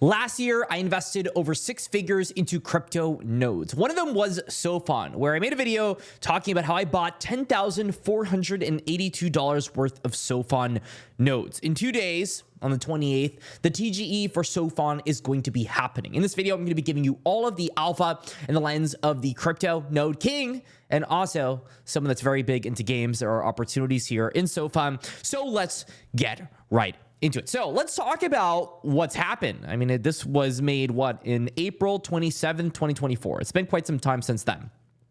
Last year, I invested over 6 figures into crypto nodes. One of them was Sophon, where I made a video talking about how I bought $10,482 worth of Sophon nodes. In 2 days, on the 28th, the TGE for Sophon is going to be happening. In this video, I'm going to be giving you all of the alpha and the lens of the crypto node king, and also someone that's very big into games. There are opportunities here in Sophon. So let's get right into it. So let's talk about what's happened. I mean, this was made, in April 27th, 2024. It's been quite some time since then.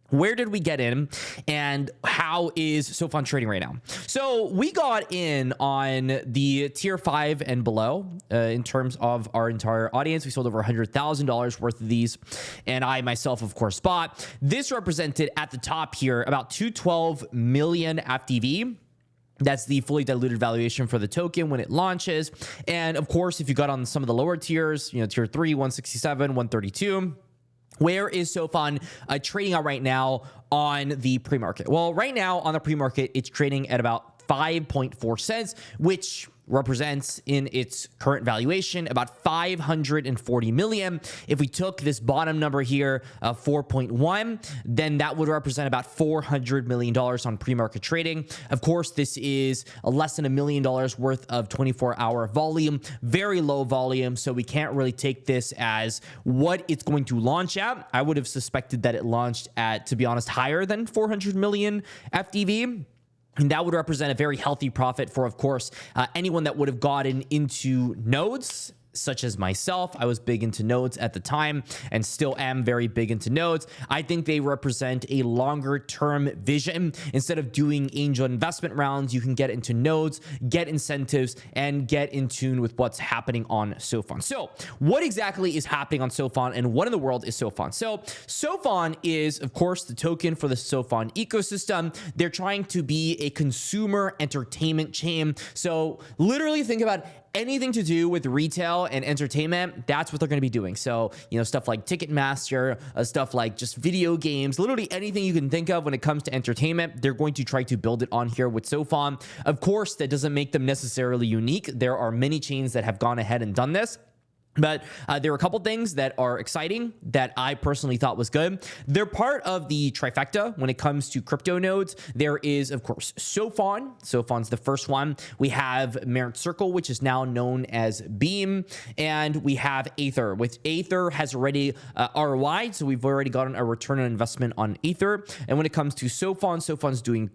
Where did we get in, and how is Sophon trading right now? So we got in on the tier 5 and below in terms of our entire audience. We sold over $100,000 worth of these, and I myself, of course, bought. This represented at the top here about 212 million FDV. That's the fully diluted valuation for the token when it launches. And of course, if you got on some of the lower tiers, tier 3, 167, 132, where is Sophon trading out right now on the pre-market? Well, right now on the pre-market, it's trading at about 5.4 cents, which represents in its current valuation about 540 million. If we took this bottom number here of 4.1, then that would represent about $400 million on pre-market trading. Of course, this is less than $1 million worth of 24-hour volume, very low volume, so we can't really take this as what it's going to launch at. I would have suspected that it launched at, to be honest, higher than 400 million FDV. And that would represent a very healthy profit for, of course, anyone that would have gotten into nodes, such as myself. I was big into nodes at the time and still am very big into nodes. I think they represent a longer term vision. Instead of doing angel investment rounds, you can get into nodes, get incentives, and get in tune with what's happening on Sophon. So what exactly is happening on Sophon, and what in the world is Sophon? So Sophon is, of course, the token for the Sophon ecosystem. They're trying to be a consumer entertainment chain. So literally think about anything to do with retail and entertainment. That's what they're going to be doing. So, stuff like Ticketmaster, stuff like just video games, literally anything you can think of when it comes to entertainment, they're going to try to build it on here with Sophon. Of course, that doesn't make them necessarily unique. There are many chains that have gone ahead and done this. But there are a couple things that are exciting that I personally thought was good. They're part of the trifecta when it comes to crypto nodes. There is, of course, Sophon. Sophon's the first one. We have Merit Circle, which is now known as Beam. And we have Aether, which Aether has already ROI. So we've already gotten a return on investment on Aether. And when it comes to Sophon, Sophon's doing,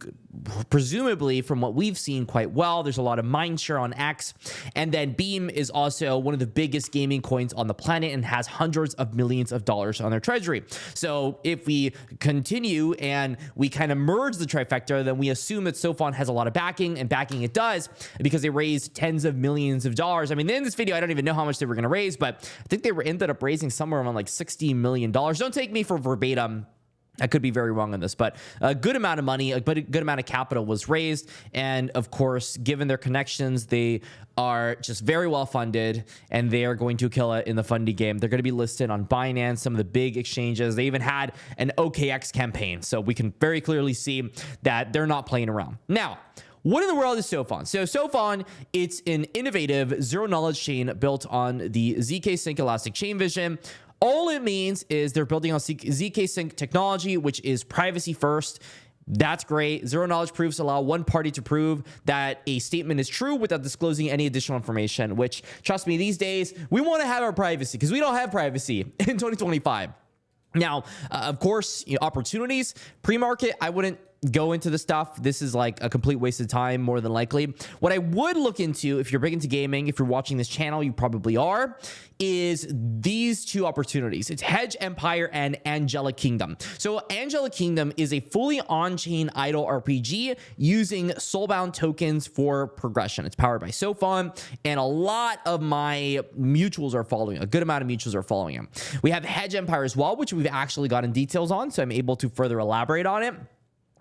presumably, from what we've seen, quite well. There's a lot of mind share on X. And then Beam is also one of the biggest gaming coins on the planet and has hundreds of millions of dollars on their treasury. So if we continue and we kind of merge the trifecta, then we assume that Sophon has a lot of backing, and backing it does because they raised tens of millions of dollars. I mean, in this video, I don't even know how much they were going to raise, but I think they ended up raising somewhere around like $60 million. Don't take me for verbatim. I could be very wrong on this, but a good amount of money, but a good amount of capital was raised. And of course, given their connections, they are just very well funded, and they are going to kill it in the funding game. They're going to be listed on Binance, some of the big exchanges. They even had an OKX campaign. So we can very clearly see that they're not playing around. Now, what in the world is Sophon? So Sophon, it's an innovative zero-knowledge chain built on the ZK Sync Elastic Chain Vision. All it means is they're building on ZK Sync technology, which is privacy first. That's great. Zero knowledge proofs allow one party to prove that a statement is true without disclosing any additional information, which, trust me, these days, we want to have our privacy because we don't have privacy in 2025. Now, of course, opportunities, pre-market, I wouldn't go into the stuff. This is like a complete waste of time, more than likely. What I would look into, if you're big into gaming, if you're watching this channel, you probably are, is these two opportunities. It's Hedge Empire and Angelic Kingdom. So Angelic Kingdom is a fully on-chain idle RPG using soulbound tokens for progression. It's powered by Sophon, and a lot of my mutuals are following. A good amount of mutuals are following him. We have Hedge Empire as well, which we've actually gotten details on, so I'm able to further elaborate on it.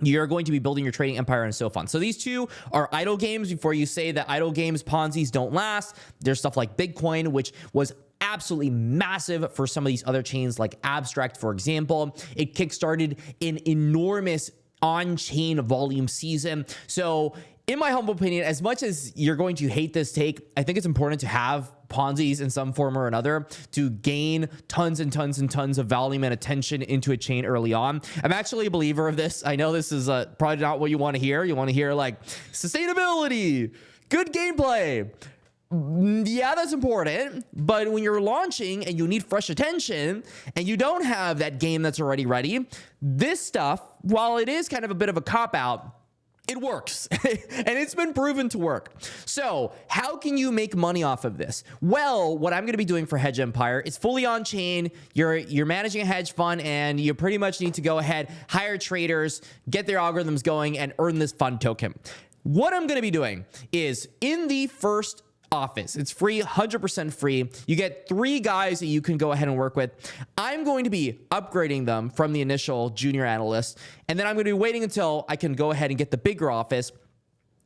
You're going to be building your trading empire on Sophon. So these two are idle games. Before you say that idle games, Ponzi's don't last, there's stuff like Bitcoin, which was absolutely massive for some of these other chains like Abstract, for example. It kickstarted an enormous on-chain volume season. So in my humble opinion, as much as you're going to hate this take, I think it's important to have Ponzi's in some form or another to gain tons and tons and tons of volume and attention into a chain early on. I'm actually a believer of this. I know this is probably not what you want to hear. You want to hear like sustainability, good gameplay. Yeah, that's important. But when you're launching and you need fresh attention and you don't have that game that's already ready, this stuff, while it is kind of a bit of a cop-out, it works. And it's been proven to work. So how can you make money off of this? Well, what I'm going to be doing for Hedge Empire is fully on chain. You're managing a hedge fund, and you pretty much need to go ahead, hire traders, get their algorithms going, and earn this fund token. What I'm going to be doing is in the first office, it's free, 100% free. You get 3 guys that you can go ahead and work with. I'm going to be upgrading them from the initial junior analyst, and then I'm going to be waiting until I can go ahead and get the bigger office,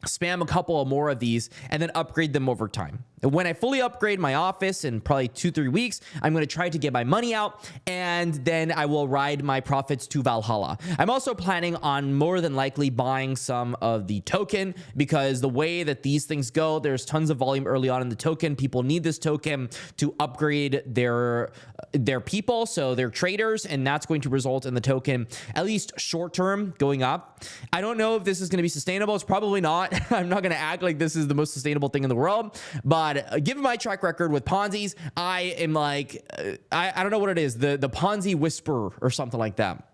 spam a couple of more of these, and then upgrade them over time. And when I fully upgrade my office in probably 2-3 weeks, I'm going to try to get my money out, and then I will ride my profits to Valhalla. I'm also planning on more than likely buying some of the token, because the way that these things go, there's tons of volume early on in the token. People need this token to upgrade their people, so they're traders, and that's going to result in the token, at least short term, going up. I don't know if this is going to be sustainable. It's probably not. I'm not going to act like this is the most sustainable thing in the world, but given my track record with Ponzi's, I am like, I don't know what it is, the Ponzi whisperer or something like that.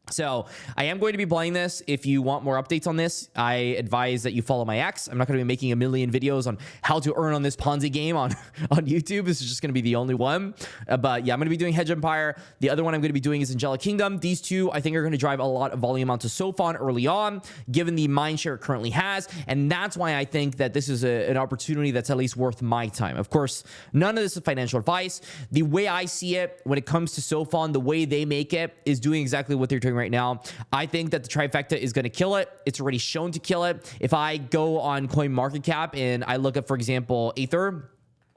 So I am going to be playing this. If you want more updates on this, I advise that you follow my ex. I'm not going to be making a million videos on how to earn on this Ponzi game on YouTube. This is just going to be the only one. But yeah, I'm going to be doing Hedge Empire. The other one I'm going to be doing is Angelic Kingdom. These two, I think, are going to drive a lot of volume onto Sophon early on, given the mindshare it currently has. And that's why I think that this is an opportunity that's at least worth my time. Of course, none of this is financial advice. The way I see it, when it comes to Sophon, the way they make it is doing exactly what they're doing right now. I think that the trifecta is going to kill it. It's already shown to kill it. If I go on CoinMarketCap and I look at, for example, Aether,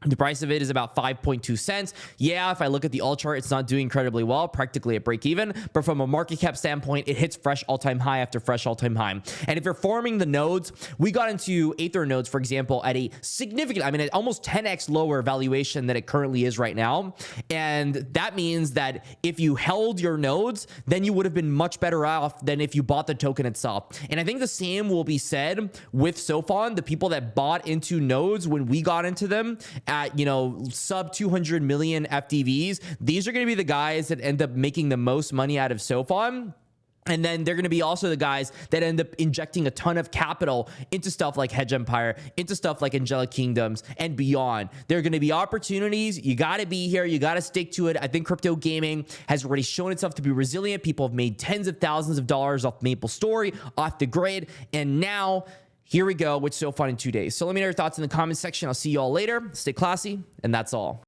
the price of it is about 5.2 cents. Yeah, if I look at the all chart, it's not doing incredibly well, practically at break even. But from a market cap standpoint, it hits fresh all-time high after fresh all-time high. And if you're forming the nodes, we got into Aether nodes, for example, at a significant, I mean, at almost 10x lower valuation than it currently is right now. And that means that if you held your nodes, then you would have been much better off than if you bought the token itself. And I think the same will be said with Sophon. The people that bought into nodes when we got into them at, you know, sub 200 million FTVs, these are going to be the guys that end up making the most money out of Sophon. And then they're going to be also the guys that end up injecting a ton of capital into stuff like Hedge Empire, into stuff like Angelic Kingdoms, and beyond. There are going to be opportunities. You got to be here. You got to stick to it. I think crypto gaming has already shown itself to be resilient. People have made tens of thousands of dollars off MapleStory, off the grid, and now here we go with Sophon in 2 days. So let me know your thoughts in the comments section. I'll see you all later. Stay classy, and that's all.